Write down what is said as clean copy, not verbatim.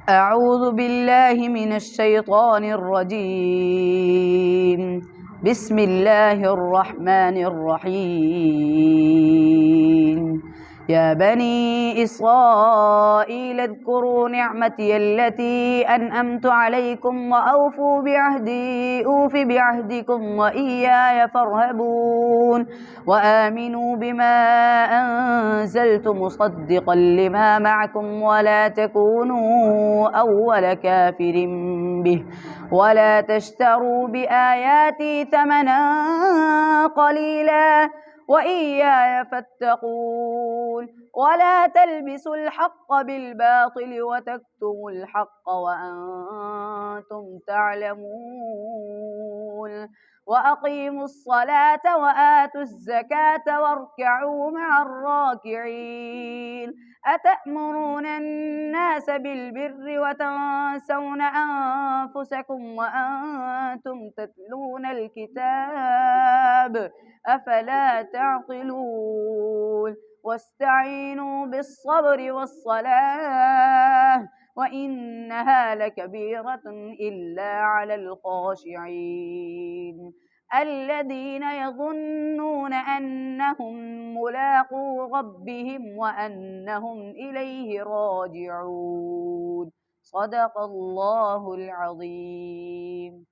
أعوذ بالله من الشيطان الرجيم. بسم الله الرحمن الرحيم. يا بني إسرائيل اذكروا نعمتي التي أنعمت عليكم وأوفوا بعهدي أوف بعهدكم وإياي فارهبون وآمنوا بما أنزلت مصدقا لما معكم ولا تكونوا أول كافر به ولا تشتروا بآياتي ثمنا قليلا وإياي فاتقون ولا تلبسوا الحق بالباطل وتكتموا الحق وأنتم تعلمون وأقيموا الصلاة وآتوا الزكاة واركعوا مع الراكعين. أتأمرون الناس بالبر وتنسون أنفسكم وأنتم تتلون الكتاب أفلا تعقلون واستعينوا بالصبر والصلاة وإنها لكبيرة إلا على الخاشعين الذين يظنون أنهم ملاقو ربهم وأنهم إليه راجعون. صدق الله العظيم.